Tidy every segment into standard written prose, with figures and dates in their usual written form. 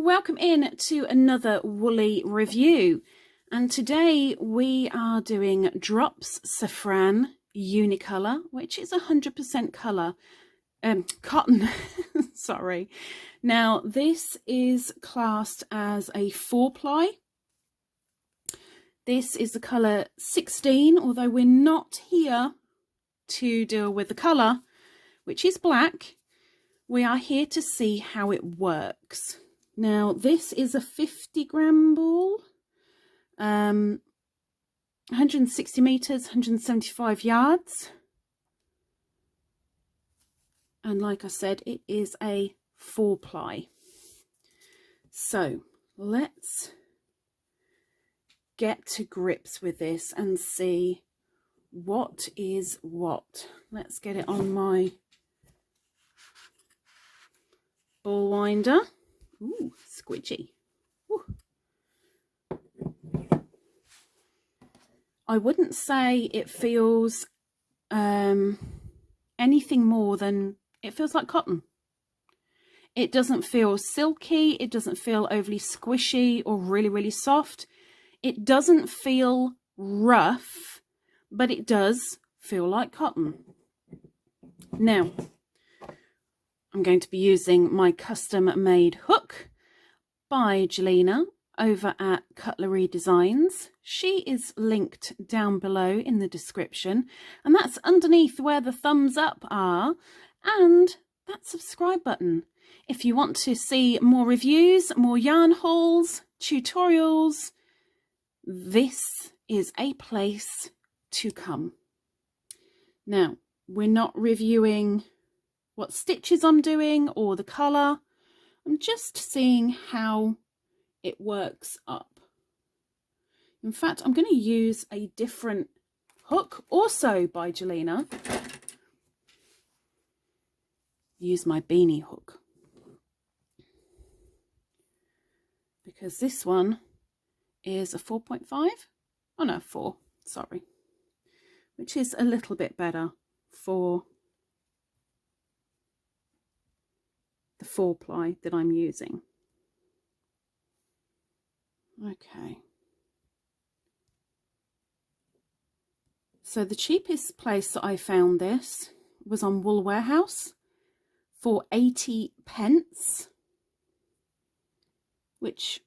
Welcome in to another woolly review, and today we are doing Drops Safran Unicolor, which is 100% colour, cotton. Sorry. Now this is classed as a 4-ply. This is the colour 16, although we're not here to deal with the colour, which is black. We are here to see how it works. Now this is a 50-gram ball, 160 meters, 175 yards. And like I said, it is a 4-ply. So let's get to grips with this and see what is what. Let's get it on my ball winder. Ooh, squidgy. Ooh. I wouldn't say it feels anything more than it feels like cotton. It doesn't feel silky, it doesn't feel overly squishy or really soft. It doesn't feel rough, but it does feel like cotton. Now, I'm going to be using my custom made hook by Jelena over at Cutlery Designs. She is linked down below in the description, and that's underneath where the thumbs up are and that subscribe button. If you want to see more reviews, more yarn hauls, tutorials, this is a place to come. Now, we're not reviewing what stitches I'm doing or the colour. I'm just seeing how it works up. In fact, I'm going to use a different hook, also by Jelena. Use my beanie hook, because this one is a 4.5. Oh no, 4, sorry, which is a little bit better for the 4-ply that I'm using. Okay. So the cheapest place that I found this was on Wool Warehouse for 80 pence, which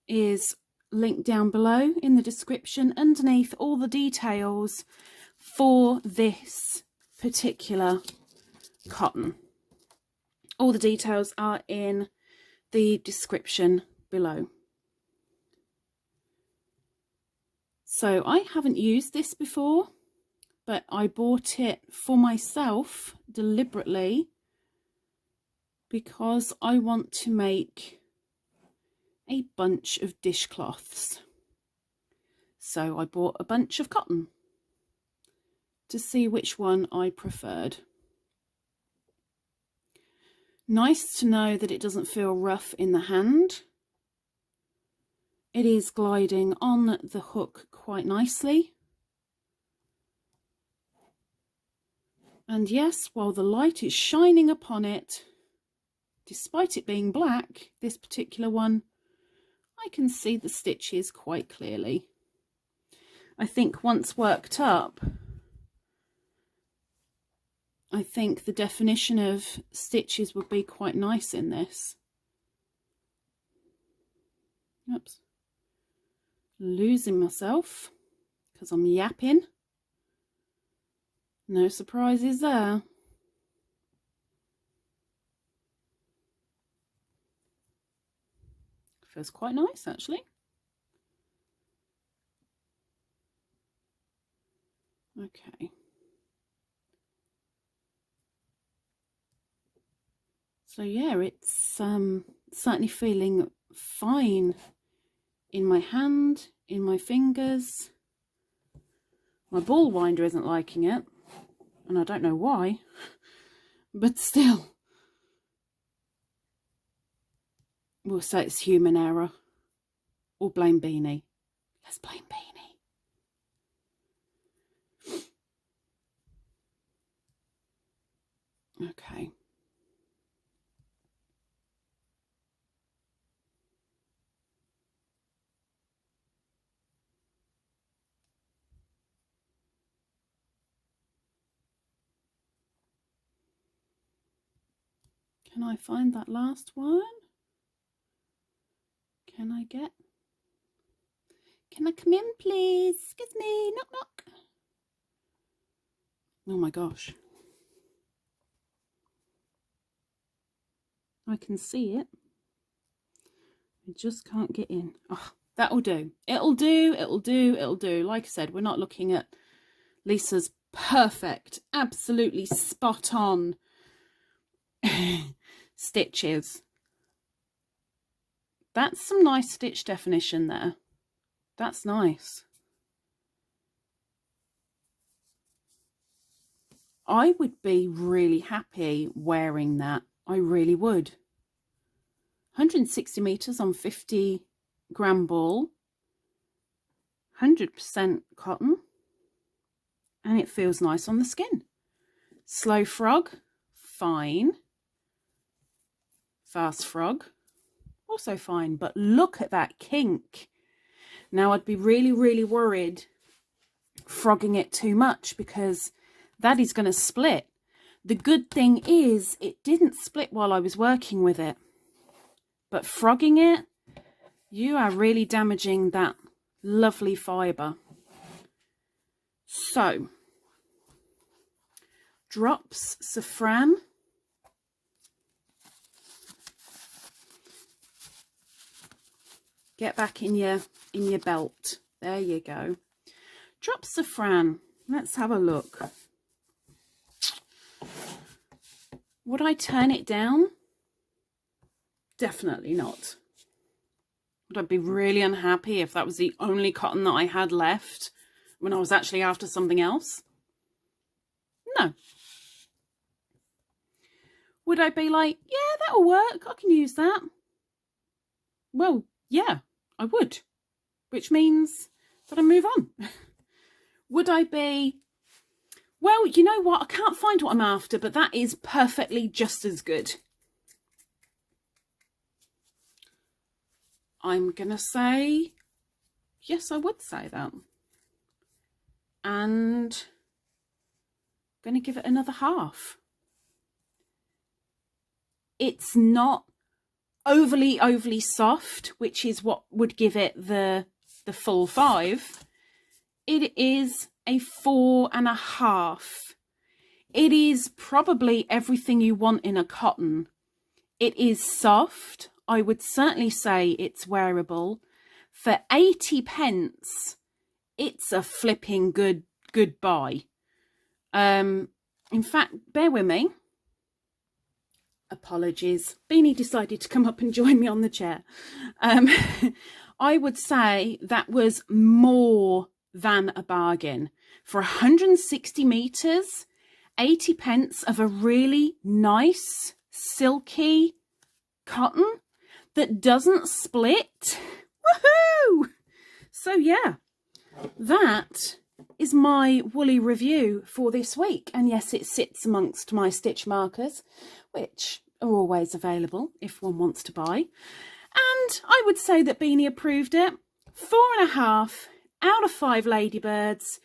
is linked down below in the description underneath all the details for this particular cotton. All the details are in the description below. So I haven't used this before, but I bought it for myself deliberately because I want to make a bunch of dishcloths. So I bought a bunch of cotton to see which one I preferred. Nice to know that it doesn't feel rough in the hand. It is gliding on the hook quite nicely. And yes, while the light is shining upon it, despite it being black, this particular one, I can see the stitches quite clearly. I think once worked up, I think the definition of stitches would be quite nice in this. Oops. Losing myself because I'm yapping. No surprises there. Feels quite nice actually. Okay. So yeah, it's certainly feeling fine in my hand, in my fingers. My ball winder isn't liking it, and I don't know why, but still. We'll say it's human error, or blame Beanie. Let's blame Beanie. Okay. Can I find that last one? Can I come in, please? Excuse me, knock, knock. Oh my gosh. I can see it. I just can't get in. Oh, that'll do. It'll do, it'll do, it'll do. Like I said, we're not looking at Lisa's perfect, absolutely spot on stitches. That's some nice stitch definition there. That's nice. I would be really happy wearing that. I really would. 160 meters on 50-gram ball. 100% cotton. And it feels nice on the skin. Slow frog, fine. Fast frog, also fine. But look at that kink. Now I'd be really, really worried frogging it too much because that is going to split. The good thing is it didn't split while I was working with it. But frogging it, you are really damaging that lovely fibre. So, drops Safran. Get back in your belt. There you go. Drop Safran. Let's have a look. Would I turn it down? Definitely not. Would I be really unhappy if that was the only cotton that I had left when I was actually after something else? No. Would I be like, yeah, that'll work, I can use that? Well, yeah, I would. Which means that I move on. Would I be, well, you know what, I can't find what I'm after, but that is perfectly just as good. I'm going to say, yes, I would say that. And I'm going to give it another half. It's not overly soft, which is what would give it the full 5. It is a 4.5. It is probably everything you want in a cotton. It is soft. I would certainly say it's wearable. For 80p, it's a flipping good buy. In fact, bear with me. Apologies. Beanie decided to come up and join me on the chair. I would say that was more than a bargain. For 160 meters, 80p of a really nice, silky cotton that doesn't split. Woohoo! So yeah, that is my woolly review for this week. And yes, it sits amongst my stitch markers, which are always available if one wants to buy. And I would say that Beanie approved it. 4.5 out of 5 Ladybirds.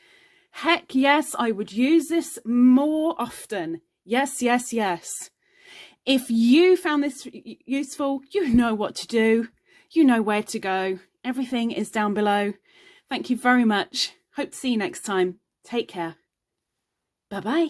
Heck yes, I would use this more often. Yes, yes, yes. If you found this useful, you know what to do. You know where to go. Everything is down below. Thank you very much. Hope to see you next time. Take care. Bye-bye.